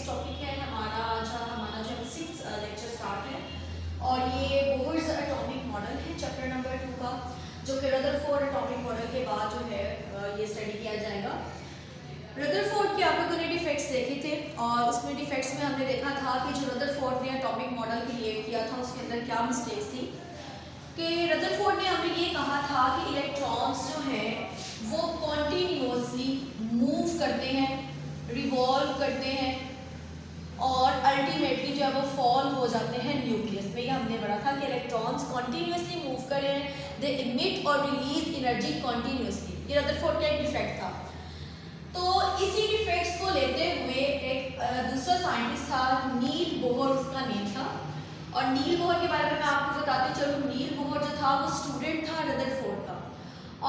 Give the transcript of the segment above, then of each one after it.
Next topic है हमारा जो 6th लेक्चर स्टार्ट है और ये बोहर्स एटॉमिक मॉडल है चैप्टर नंबर 2 का, जो कि रदरफोर्ड एटॉमिक मॉडल के बाद जो है ये स्टडी किया जाएगा। रदरफोर्ड के आप लोगों ने डिफेक्ट्स देखे थे और उसमें डिफेक्ट्स में हमने देखा था कि जो रदरफोर्ड ने एटॉमिक मॉडल क्रिएट किया था उसके अंदर क्या मिस्टेक्स थी। कि रदरफोर्ड ने हमें ये कहा था कि इलेक्ट्रॉन्स जो हैं वो कॉन्टीन्यूअसली मूव करते हैं, रिवॉल्व करते हैं और अल्टीमेटली जो है वो फॉल हो जाते हैं न्यूक्लियस में। ये हमने पढ़ा था कि इलेक्ट्रॉन्स कॉन्टीन्यूअसली मूव कर रहे हैं, दे इमिट और रिलीज एनर्जी कॉन्टीन्यूअसली। ये रदरफोर्ड का एक डिफेक्ट था। तो इसी डिफेक्ट्स को लेते हुए एक दूसरा साइंटिस्ट था, नील बोहर उसका नेम था। और नील बोहर के बारे में मैं आपको बताती चलूँ। नील बोहर जो था वो स्टूडेंट था रदरफोर्ड का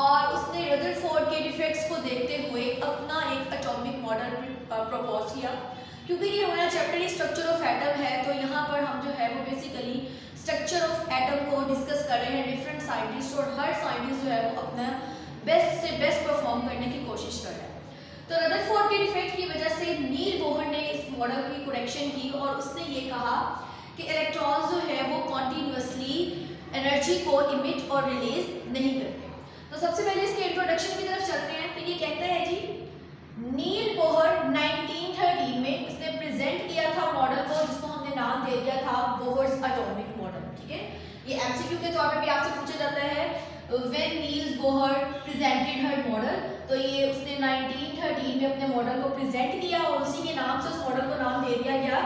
और उसने रदरफोर्ड के डिफेक्ट्स को देखते हुए अपना एक एटॉमिक मॉडल प्रपोज किया। क्योंकि ये हमारा chapter he structure of atom है, तो यहाँ पर हम जो है वो बेसिकली स्ट्रक्चर ऑफ एटम को डिस्कस कर रहे हैं डिफरेंट साइंटिस्ट, और हर साइंटिस्ट जो है वो अपना बेस्ट से बेस्ट परफॉर्म करने की कोशिश कर रहे हैं। तो रदरफोर्ड के डिफेक्ट की वजह से नील बोहर ने इस मॉडल की करेक्शन की और उसने ये कहा कि इलेक्ट्रॉन्स जो है वो कॉन्टीन्यूअसली एनर्जी को इमिट और रिलीज नहीं करते। तो सबसे पहले इसके इंट्रोडक्शन की तरफ चलते हैं। तो ये कहता है जी, नील बोहर 1913 में उसने प्रेजेंट किया था मॉडल को, जिसको हमने नाम दे दिया था बोहर्स एटॉमिक मॉडल। ठीक है, ये एमसीक्यू के तौर पे भी आपसे पूछा जाता है, when Niels Bohr presented her model. तो ये उसने 1913 में अपने मॉडल को प्रेजेंट किया और उसी के नाम से उस मॉडल को नाम दे दिया गया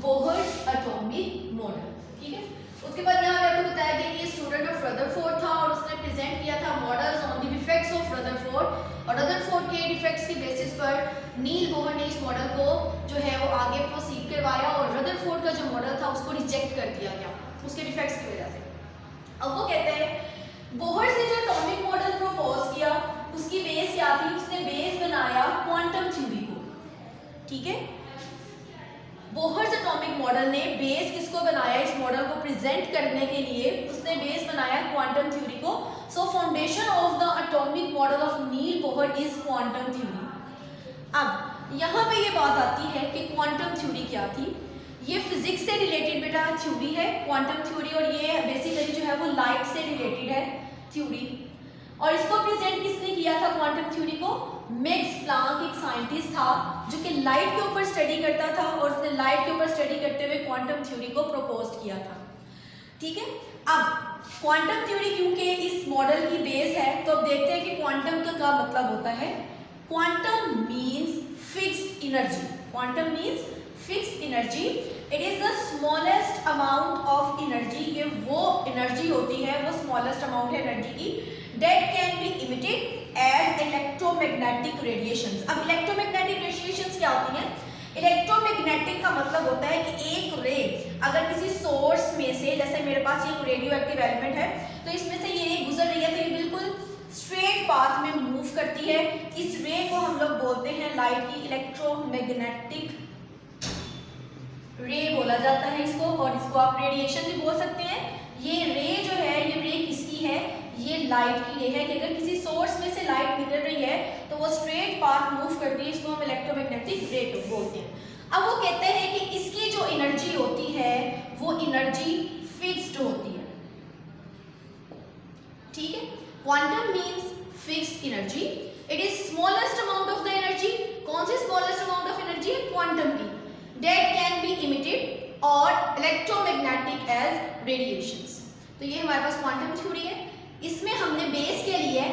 बोहर्स एटॉमिक मॉडल। ठीक है, उसके बाद यहाँ पे आपको बताया गया कि ये स्टूडेंट ऑफ रदरफोर्ड था और उसने प्रेजेंट किया था models on the defects of Rutherford. और रदरफोर्ड के डिफेक्ट्स के बेसिस पर नील बोहर ने इस मॉडल को जो है वो आगे प्रोसीड करवाया और रदरफोर्ड का जो मॉडल था उसको रिजेक्ट कर दिया गया उसके डिफेक्ट्स की वजह से। अब वो कहते हैं बोहर ने जो एटॉमिक मॉडल प्रपोज किया उसकी बेस क्या थी? उसने बेस बनाया क्वांटम थ्योरी को। ठीक है, बोहर्स एटॉमिक मॉडल ने बेस किसको बनाया? इस मॉडल को प्रेजेंट करने के लिए उसने बेस बनाया क्वांटम थ्योरी को। So foundation of the atomic model of Niels Bohr is quantum theory. अब यहाँ पे ये बात आती है कि क्वांटम थ्योरी क्या थी। ये फिजिक्स से रिलेटेड बेटा थ्योरी है क्वांटम थ्योरी, और ये बेसिकली जो है वो लाइट से रिलेटेड है थ्योरी। और इसको प्रेजेंट किसने किया था क्वांटम थ्योरी को? मैक्स प्लांक एक साइंटिस्ट था जो कि लाइट के ऊपर स्टडी करता था और उसने लाइट के ऊपर स्टडी करते हुए क्वांटम थ्योरी को प्रपोज किया था। ठीक है, अब क्वांटम थ्योरी क्योंकि इस मॉडल की बेस है, तो अब देखते हैं कि क्वांटम का क्या मतलब होता है। Quantum means fixed energy. Quantum means fixed energy. It is the smallest amount of energy. ये वो एनर्जी होती है, वो स्मॉलेस्ट अमाउंट है एनर्जी की, that can be emitted as electromagnetic radiations। अब electromagnetic radiations क्या होती हैं? इलेक्ट्रोमैग्नेटिक का मतलब होता है कि एक रे अगर किसी सोर्स में से, जैसे मेरे पास ये रेडियो एक्टिव एलिमेंट है, तो इसमें से ये रे गुजर रही है तो ये बिल्कुल स्ट्रेट पाथ में मूव करती है। इस रे को हम लोग बोलते हैं लाइट की इलेक्ट्रोमैग्नेटिक रे बोला जाता है इसको, और इसको आप रेडिएशन भी बोल सकते हैं। ये रे जो है, ये रे किसकी है? ये लाइट की रे है कि अगर किसी सोर्स में से लाइट निकल रही है तो वो स्ट्रेट पाथ मूव करती है, इसको हम इलेक्ट्रोमैग्नेटिक रे बोलते हैं। अब वो कहते हैं कि इसकी जो एनर्जी होती है वो एनर्जी फिक्स्ड होती है। ठीक है, quantum means fixed energy. It is smallest amount of the energy. कौन सी स्मॉलेस्ट अमाउंट ऑफ एनर्जी है? क्वांटम की, दैट कैन बी इमिटेड और इलेक्ट्रोमैग्नेटिक एज रेडिएशंस। तो ये हमारे पास क्वांटम थ्योरी है। इसमें हमने बेस के लिए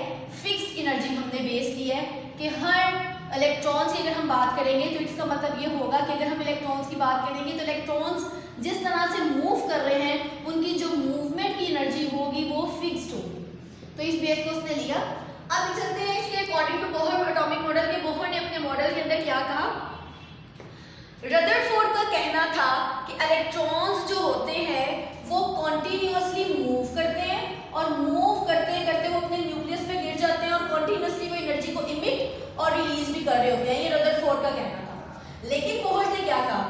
फिक्स्ड एनर्जी हमने बेस ली है कि हर इलेक्ट्रॉन्स की अगर हम बात करेंगे तो इसका मतलब ये होगा कि अगर हम इलेक्ट्रॉन्स की बात करेंगे तो इलेक्ट्रॉन्स जिस तरह से मूव कर रहे हैं उनकी जो मूवमेंट की एनर्जी होगी वो फिक्स्ड होगी। तो इस बेस को उसने लिया। अब चलते हैं इसके according to Bohr atomic model के। बोहर ने अपने मॉडल के अंदर क्या कहा? रदरफोर्ड का कहना था कि इलेक्ट्रॉन्स जो होते हैं वो कॉन्टिन्यूअसली मूव करते हैं और मूव करते करते वो अपने न्यूक्लियस पे गिर जाते हैं और कॉन्टिन्यूअसली वो एनर्जी को इमिट और रिलीज भी कर रहे होते हैं। ये रदरफोर्ड का कहना था। लेकिन बोहर ने क्या कहा?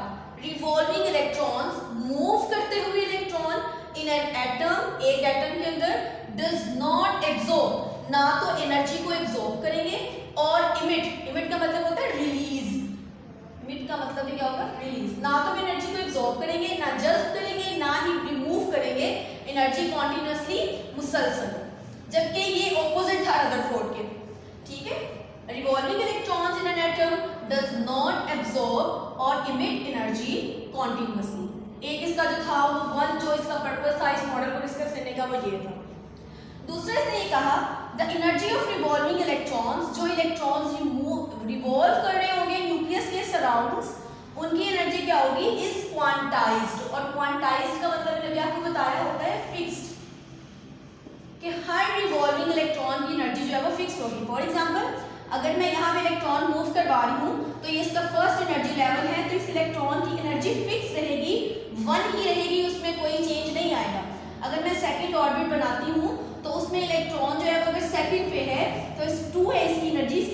रिवॉल्विंग इलेक्ट्रॉन्स, मूव करते हुए इलेक्ट्रॉन इन एन एटम, एक एटम के अंदर, डज नॉट एब्जॉर्ब, ना तो एनर्जी को एब्जॉर्ब करेंगे और इमिट का मतलब होता है रिलीज, इमिट डिप्लीट का मतलब भी क्या होगा, रिलीज। ना तो हम एनर्जी को एब्जॉर्ब करेंगे, ना जज्ब करेंगे, ना ही रिमूव करेंगे एनर्जी कॉन्टिन्यूसली मुसलसल, जबकि ये ऑपोजिट था रदरफोर्ड के। ठीक है, revolving electrons in an atom does not absorb और इमिट एनर्जी कॉन्टिन्यूसली। एक इसका जो था वो वन, जो इसका पर्पस था इस मॉडल को डिस्कस करने का, वो ये था। दूसरे से ये कहा the energy of revolving electrons, जो इलेक्ट्रॉन्स रिवॉल्व कर रहे होंगे न्यूक्लियस के सराउंड्स, उनकी एनर्जी क्या होगी, इज क्वांटाइज्ड। और क्वांटाइज्ड का मतलब मैंने आपको बताया होता है फिक्स्ड, कि हर रिवॉल्विंग इलेक्ट्रॉन की एनर्जी जो है वो फिक्स होगी। फॉर एग्जांपल, अगर मैं यहाँ पे इलेक्ट्रॉन मूव करवा रही हूँ तो ये इसका फर्स्ट एनर्जी लेवल है, तो इस इलेक्ट्रॉन की एनर्जी फिक्स रहेगी, 1 ही रहेगी, उसमें कोई चेंज नहीं आएगा। अगर मैं सेकंड ऑर्बिट बनाती हूँ तो उसमें इलेक्ट्रॉन जो है वो अगर सेकंड पे है तो इस 2 है इसकी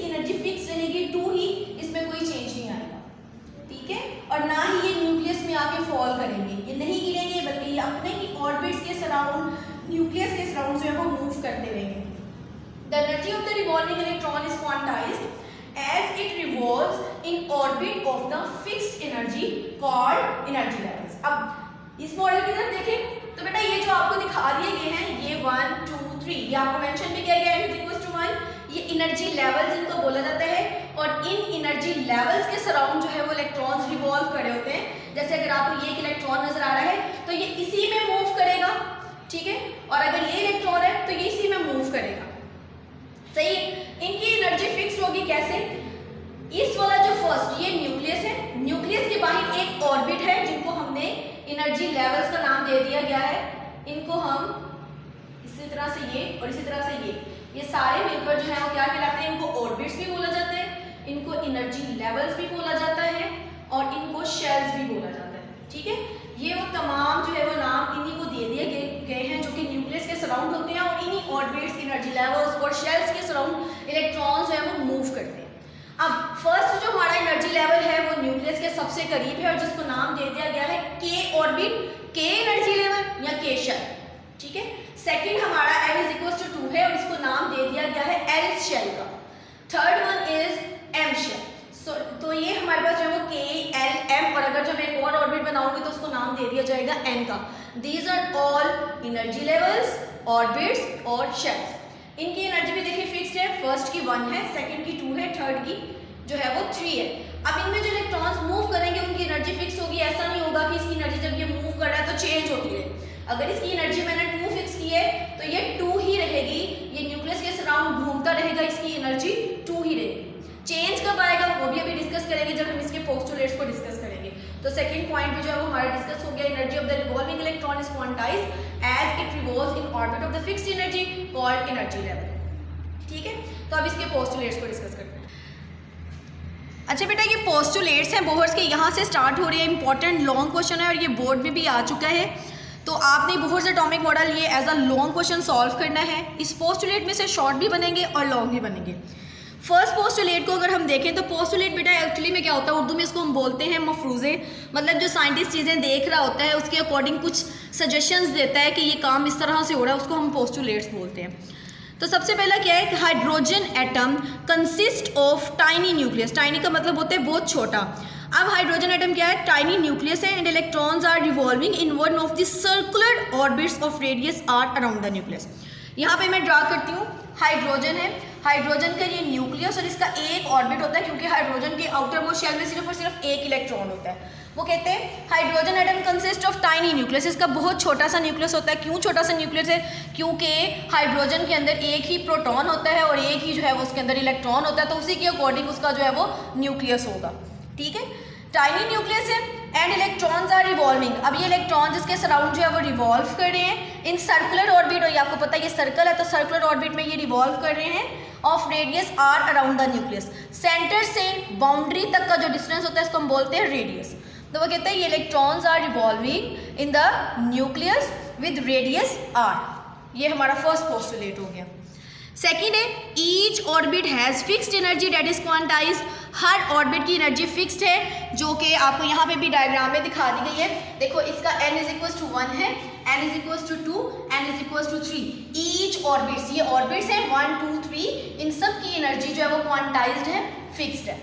एनर्जी फिक्स रहेगी, 2 ही, इसमें कोई चेंज नहीं आएगा। ठीक है, और ना ही ये न्यूक्लियस में आके फॉल करेंगे, ये नहीं गिरेंगे, बल्कि ये अपने ही ऑर्बिट्स के सराउंड, न्यूक्लियस के सराउंड जो है वो मूव करते रहेंगे। The energy of the revolving electron is quantised as it revolves in orbit of the fixed energy called energy levels. अब इस मॉडल की तरफ देखें तो बेटा ये जो आपको दिखा दिए गए हैं, ये 1 2 3, ये आपको मेंशन भी किया गया है n = 1, ये एनर्जी लेवल्स इनको बोला जाता है। और इन एनर्जी लेवल्स के सराउंड जो है वो इलेक्ट्रॉन्स रिवॉल्व कर रहे होते हैं। जैसे अगर आपको ये एक इलेक्ट्रॉन नजर आ रहा है तो ये इसी में मूव करेगा, ठीक है, और अगर ये इलेक्ट्रॉन है तो ये इसी में मूव करेगा। सही, इनकी एनर्जी फिक्स होगी कैसे, इस वाला जो फर्स्ट ये न्यूक्लियस है, न्यूक्लियस के बाहर एक ऑर्बिट है जिनको हमने एनर्जी लेवल्स का नाम दे दिया गया है। इनको हम इसी तरह से ये और इसी तरह से ये सारे मिलकर जो है वो क्या कहलाते हैं, इनको ऑर्बिट्स भी बोला जाता है, इनको एनर्जी लेवल्स भी बोला जाता है और इनको शेल्स भी बोला जाता है। ठीक है, ये वो तमाम जो है वो नाम इन्हीं को दे दिए गए हैं जो कि न्यूक्लियस के सराउंड होते हैं, और इन्हीं ऑर्बिट्स, एनर्जी लेवल्स और शेल्स के सराउंड इलेक्ट्रॉन्स जो है वो मूव करते हैं। अब फर्स्ट जो हमारा एनर्जी लेवल है वो न्यूक्लियस के सबसे करीब है और जिसको नाम दे दिया गया है के ऑर्बिट, के एनर्जी लेवल या के शेल। ठीक है, सेकंड हमारा n = 2 है और इसको नाम दे दिया गया है l शेल का। Third one is m shell. तो ये हमारे पास जो है वो k l m, और अगर जब मैं एक और ऑर्बिट बनाऊंगी तो उसको नाम दे दिया जाएगा n का। These are all energy levels, orbits और शेल्स। इनकी एनर्जी भी देखिए फिक्स्ड है, फर्स्ट की 1 है, सेकंड की 2 है, थर्ड की जो है वो 3 है। अब इनमें जो इलेक्ट्रॉन्स मूव करेंगे उनकी एनर्जी फिक्स होगी। ऐसा नहीं होगा कि इसकी एनर्जी जब ये मूव कर रहा है तो चेंज होती है। अगर इसकी एनर्जी मैंने 2 फिक्स की है तो ये 2 ही रहेगी, ये न्यूक्लियस के सराउंड घूमता रहेगा, इसकी एनर्जी 2 ही रहेगी। चेंज कब आएगा वो भी अभी डिस्कस करेंगे जब हम इसके पोस्टुलेट्स को डिस्कस करेंगे। तो सेकंड पॉइंट भी जो है वो हमारा डिस्कस हो गया, energy of the revolving electron is quantised as it revolves in orbit of the fixed energy called energy level. ठीक है, तो अब इसके पोस्टुलेट्स को डिस्कस करते हैं। अच्छा बेटा, ये पोस्टुलेट्स हैं बोहर्स के, यहाँ से स्टार्ट हो रही है, इंपॉर्टेंट लॉन्ग क्वेश्चन है और ये बोर्ड में भी आ चुका है। तो आपने बोहर्स एटॉमिक मॉडल ये as a long question solve करना है। इस पोस्टुलेट में से शॉर्ट भी बनेंगे और लॉन्ग भी बनेंगे। फर्स्ट पोस्टुलेट को अगर हम देखें तो पोस्टुलेट बेटा एक्चुअली में क्या होता है, उर्दू में इसको हम बोलते हैं मफरूज़े, मतलब जो साइंटिस्ट चीज़ें देख रहा होता है उसके अकॉर्डिंग कुछ सजेशंस देता है कि ये काम इस तरह से हो रहा है, उसको हम पोस्टुलेट्स बोलते हैं। तो सबसे पहला क्या है, hydrogen atom consist of tiny nucleus. Tiny का मतलब होता है बहुत छोटा। अब हाइड्रोजन एटम क्या है, टाइनी न्यूक्लियस है and electrons are revolving in one of the circular orbits of radius r around the nucleus. यहाँ पे मैं ड्रा करती हूँ, हाइड्रोजन है, हाइड्रोजन का ये न्यूक्लियस और इसका एक ऑर्बिट होता है, क्योंकि हाइड्रोजन के आउटर मोस्ट शेल में सिर्फ और सिर्फ एक इलेक्ट्रॉन होता है। वो कहते हैं hydrogen atom consist of tiny nucleus, इसका बहुत छोटा सा न्यूक्लियस होता है। क्यों छोटा सा न्यूक्लियस है, क्योंकि हाइड्रोजन के अंदर एक ही प्रोटॉन होता है और एक ही जो है वो उसके अंदर इलेक्ट्रॉन होता है, तो उसी के अकॉर्डिंग उसका जो है वो न्यूक्लियस होगा। ठीक है, टाइनी न्यूक्लियस है एंड इलेक्ट्रॉन्स आर रिवॉल्विंग। अब ये इलेक्ट्रॉन जिसके सराउंड जो है वो रिवॉल्व कर रहे हैं इन सर्कुलर ऑर्बिट, और ये आपको पता है ये सर्कल है तो सर्कुलर ऑर्बिट में ये रिवॉल्व कर रहे हैं of radius r around the nucleus. Centre से बाउंड्री तक का जो डिस्टेंस होता है इसको हम बोलते हैं रेडियस। तो वो कहते हैं ये electrons are revolving in the nucleus with radius r. ये हमारा फर्स्ट पोस्टुलेट हो गया। सेकेंड है each orbit has fixed energy that is quantised. हर ऑर्बिट की एनर्जी फिक्स्ड है, जो कि आपको यहाँ पे भी डायग्राम में दिखा दी गई है। देखो इसका n = 1 है, n = 2, n = 3। ईच ऑर्बिट्स, ये ऑर्बिट्स हैं 1 2 3, इन सब की एनर्जी जो है वो क्वांटाइज्ड है, फिक्स्ड है।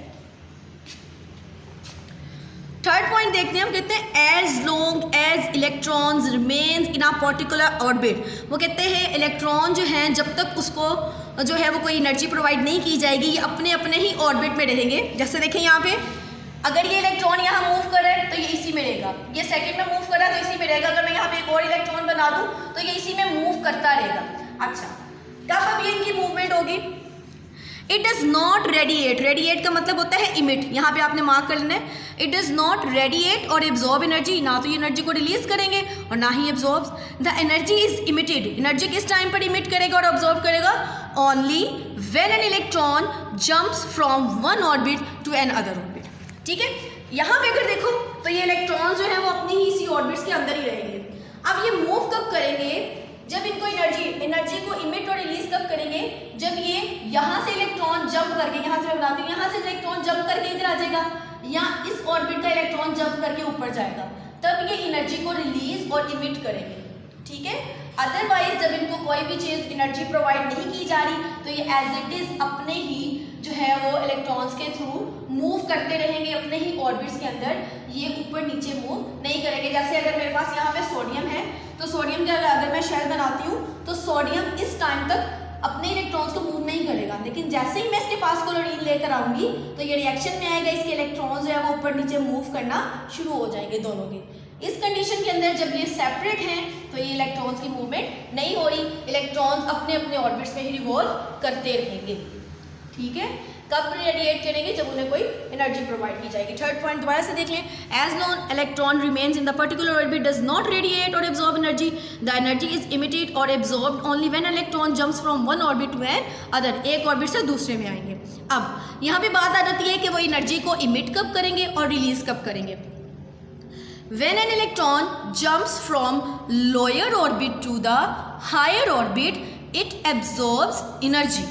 पॉइंट देखते हैं, हम कहते हैं as long as electrons remains in a particular orbit. वो कहते हैं इलेक्ट्रॉन जो हैं जब तक उसको जो है वो कोई एनर्जी प्रोवाइड नहीं की जाएगी, ये अपने अपने ही ऑर्बिट में रहेंगे। जैसे देखें यहाँ पे, अगर ये इलेक्ट्रॉन यहाँ मूव कर रहा है तो ये इसी में रहेगा, ये सेकंड में मूव कर रहा है तो इसी में रहेगा। अगर मैं यहाँ पे एक और इलेक्ट्रॉन बना दूँ तो ये इसी में मूव करता रहेगा। अच्छा, कब अब ये इनकी मूवमेंट होगी? It does not radiate, radiate का मतलब होता है इमिट, यहाँ पे आपने मार्क कर लेना है। इट डज नॉट रेडिएट और एब्जॉर्ब एनर्जी, ना तो ये एनर्जी को रिलीज करेंगे और ना ही absorb. The energy is emitted, energy किस टाइम पर इमिट करेगा और ऑब्जॉर्व करेगा? Only when an electron jumps from one orbit to an other orbit. ठीक है, यहाँ पे अगर देखो तो ये इलेक्ट्रॉन जो है वो अपनी ही इसी ऑर्बिट्स के अंदर ही रहेंगे। अब ये मूव कब करेंगे? जब इनको एनर्जी को इमिट और रिलीज कब करेंगे? जब ये यहाँ से इलेक्ट्रॉन जंप करके, यहाँ से मैं बनाती हूँ, यहाँ से इलेक्ट्रॉन जंप करके इधर आ जाएगा, या इस ऑर्बिट का इलेक्ट्रॉन जंप करके ऊपर जाएगा, तब ये एनर्जी को रिलीज और इमिट करेंगे। ठीक है, अदरवाइज जब इनको कोई भी चीज़ एनर्जी प्रोवाइड नहीं की जा रही तो ये एज इट इज अपने ही जो है वो इलेक्ट्रॉन्स के थ्रू मूव करते रहेंगे अपने ही ऑर्बिट्स के अंदर, ये ऊपर नीचे मूव नहीं करेंगे। जैसे अगर मेरे पास यहाँ पे सोडियम है तो सोडियम का अगर मैं शेल बनाती हूँ तो सोडियम इस टाइम तक अपने इलेक्ट्रॉन्स को मूव नहीं करेगा, लेकिन जैसे ही मैं इसके पास क्लोरीन लेकर आऊंगी तो ये रिएक्शन में आएगा, इसके इलेक्ट्रॉन्स जो है वो ऊपर नीचे मूव करना शुरू हो जाएंगे दोनों के। इस कंडीशन के अंदर जब ये सेपरेट हैं तो ये इलेक्ट्रॉन्स की मूवमेंट नहीं हो रही, इलेक्ट्रॉन्स अपने अपने ऑर्बिट्स में ही रिवॉल्व करते रहेंगे। ठीक है, कब रेडिएट करेंगे? जब उन्हें कोई एनर्जी प्रोवाइड की जाएगी। थर्ड पॉइंट दोबारा से देख लें, as long electron remains in the particular orbit does not radiate और absorb energy, the energy is emitted और absorbed only when electron jumps from one orbit to an other, एक orbit से दूसरे में आएंगे। अब यहाँ पे बात आ जाती है कि वो एनर्जी को इमिट कब करेंगे और रिलीज कब करेंगे। When an electron jumps from lower orbit to the higher orbit, it absorbs energy.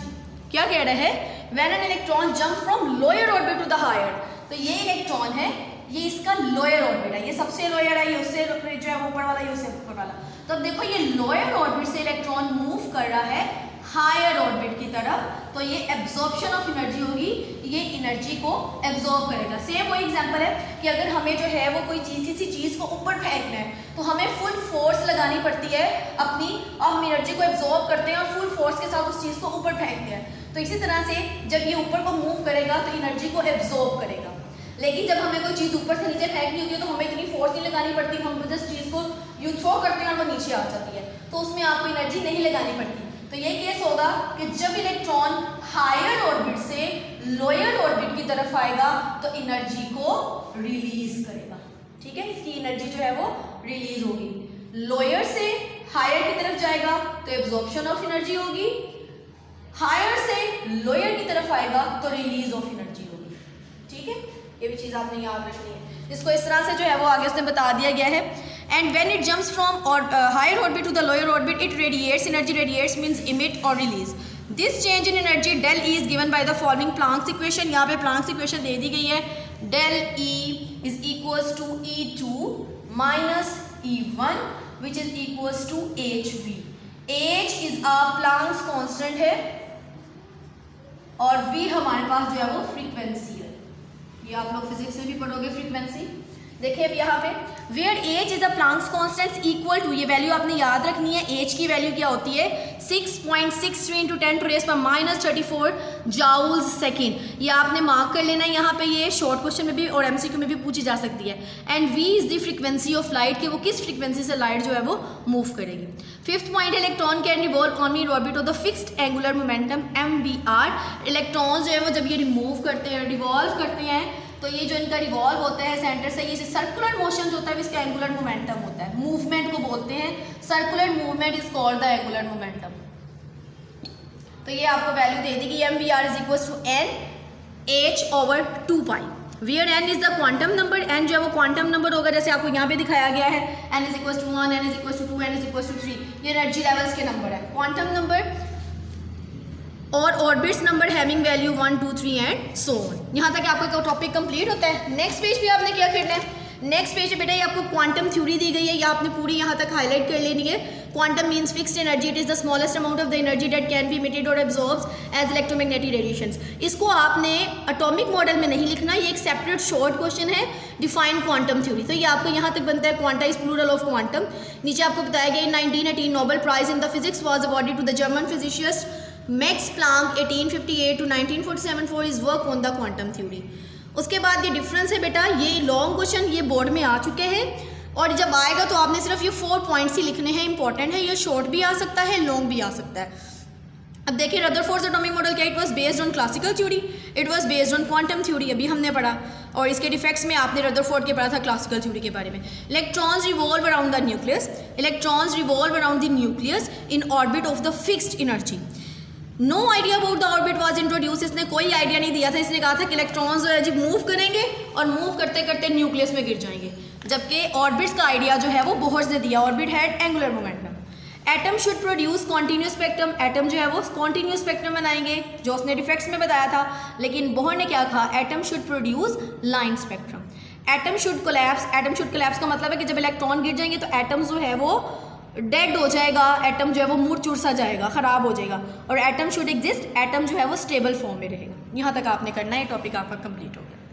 क्या कह रहा है? When an electron jumps from lower orbit to the higher, तो ये इलेक्ट्रॉन है, ये इसका लोअर ऑर्बिट है, ये सबसे लोअर है, ये उससे जो है ऊपर वाला, ये उससे ऊपर वाला। तो अब देखो ये लोअर ऑर्बिट से इलेक्ट्रॉन मूव कर रहा है हायर ऑर्बिट की तरफ, तो ये एब्जॉर्प्शन ऑफ एनर्जी होगी, ये एनर्जी को एब्जॉर्ब करेगा। सेम वो एग्जांपल है कि अगर हमें जो है वो कोई चीज़, किसी चीज़ को ऊपर फेंकना है तो हमें फुल फोर्स लगानी पड़ती है अपनी, और हम एनर्जी को एब्जॉर्ब करते हैं और फुल फोर्स के साथ उस चीज़ को ऊपर फेंकते हैं। तो इसी तरह से जब ये ऊपर को मूव करेगा तो एनर्जी को एब्जॉर्ब करेगा, लेकिन जब हमें कोई चीज़ ऊपर से नीचे फेंकनी होती है तो हमें इतनी फोर्स नहीं लगानी पड़ती, हम जिस चीज़ को यू थ्रो करते हैं और वो नीचे आ जाती है, तो उसमें आपको एनर्जी नहीं लगानी पड़ती। तो ये केस होगा कि जब इलेक्ट्रॉन हायर ऑर्बिट से लोअर ऑर्बिट की तरफ आएगा तो एनर्जी को रिलीज करेगा। ठीक है, इसकी एनर्जी जो है वो रिलीज होगी। लोअर से हायर की तरफ जाएगा तो एब्जॉर्प्शन ऑफ एनर्जी होगी, हायर से लोअर की तरफ आएगा तो रिलीज ऑफ एनर्जी होगी। ठीक है, ये भी चीज़ आपने याद रखनी है। इसको इस तरह से जो है वो आगे उसने बता दिया गया है। And when it jumps from higher orbit to the lower orbit it radiates, energy radiates means emit और release. This change in energy del E is given by the following Planck's equation. यहाँ पे Planck's equation दे दी गई है, del E is equals to E2 minus E1 which is equals to HV। H is a Planck's constant है और V हमारे पास जो है वो फ्रीक्वेंसी है, ये आप लोग फिजिक्स में भी पढ़ोगे फ्रीक्वेंसी। देखिए अब यहाँ पे where h is a Planck's constant equal to, ये वैल्यू आपने याद रखनी है, एच की वैल्यू क्या होती है 6.63 × 10⁻³ जाउल्स सेकेंड। ये आपने मार्क कर लेना है यहाँ पे, ये शॉर्ट क्वेश्चन में भी और एमसीक्यू में भी पूछी जा सकती है। And v is the frequency of light, कि वो किस फ्रीक्वेंसी से लाइट जो है वो मूव करेगी। Fifth point, electron can revolve on in orbit of the fixed angular momentum MVR। Electrons जो है वो जब ये रिमूव करते हैं, रिवॉल्व करते हैं, तो ये जो इनका रिवॉल्व होता है सेंटर से, ये सर्कुलर मोशन होता है इसका एंगुलर मोमेंटम होता है, मूवमेंट को बोलते हैं circular movement is called the angular momentum. तो ये आपको वैल्यू दे दी कि MVR is equal to NH/2π, where n is the quantum number. n जो है वो क्वांटम नंबर होगा, जैसे आपको यहाँ पे दिखाया गया है, n is equal to 1, n is equal to 2, n is equal to 3, ये एनर्जी लेवल्स के नंबर है, क्वांटम नंबर। और orbits number having value 1, 2, 3 and so on. यहाँ तक आपका टॉपिक कंप्लीट होता है। नेक्स्ट पेज पे आपने क्या करना है, नेक्स्ट पेज पे बेटा ये आपको क्वांटम थ्योरी दी गई है, या आपने पूरी यहाँ तक हाईलाइट कर लेनी है। Quantum means fixed energy, it is the smallest amount of the energy that can be emitted और एब्जॉर्ब्ड एज इलेक्ट्रोमैग्नेटिक रेडिएशंस। इसको आपने एटॉमिक मॉडल में नहीं लिखना, ये एक सेपरेट शॉर्ट क्वेश्चन है। डिफाइन क्वांटम थ्योरी, तो ये आपको यहाँ तक बनता है। Quanta is plural of quantum. नीचे आपको बताया गया 1918 Nobel prize in the physics was awarded to the German physicist max Planck 1858 to 1947 for his work on the quantum theory. उसके बाद ये डिफरेंस है बेटा, ये लॉन्ग क्वेश्चन ये बोर्ड में आ चुके हैं, और जब आएगा तो आपने सिर्फ ये 4 पॉइंट्स ही लिखने हैं, इंपॉर्टेंट है। ये शॉर्ट भी आ सकता है, लॉन्ग भी आ सकता है। अब देखिए रदरफोर्ड्स एटॉमिक मॉडल क्या, it was based on classical theory, it was based on quantum theory, अभी हमने पढ़ा। और इसके डिफेक्ट्स में आपने रदरफोर्ड के पढ़ा था क्लासिकल थ्योरी के बारे में। Electrons revolve around the nucleus, electrons revolve around the nucleus in orbit of the fixed energy. No idea about the orbit was introduce, इसने कोई आइडिया नहीं दिया था। इसने कहा था कि इलेक्ट्रॉन्स जो है जी मूव करेंगे और मूव करते करते न्यूक्लियस में गिर जाएंगे, जबकि ऑर्बिट्स का आइडिया जो है वो बोहर्स ने दिया। Orbit had angular momentum. Atom should produce continuous spectrum, atom जो है वो कॉन्टीन्यूस स्पेक्ट्रम बनाएंगे, जो उसने डिफेक्ट्स में बताया था। लेकिन बोहर ने क्या कहा, atom should produce line spectrum. Atom should collapse, atom should collapse का मतलब है कि जब इलेक्ट्रॉन गिर जाएंगे तो एटम जो है वो डेड हो जाएगा, एटम जो है वो मूड चूर सा जाएगा, ख़राब हो जाएगा। और एटम शुड एग्जिस्ट, एटम जो है वो स्टेबल फॉर्म में रहेगा। यहाँ तक आपने करना है, टॉपिक आपका कंप्लीट हो गया।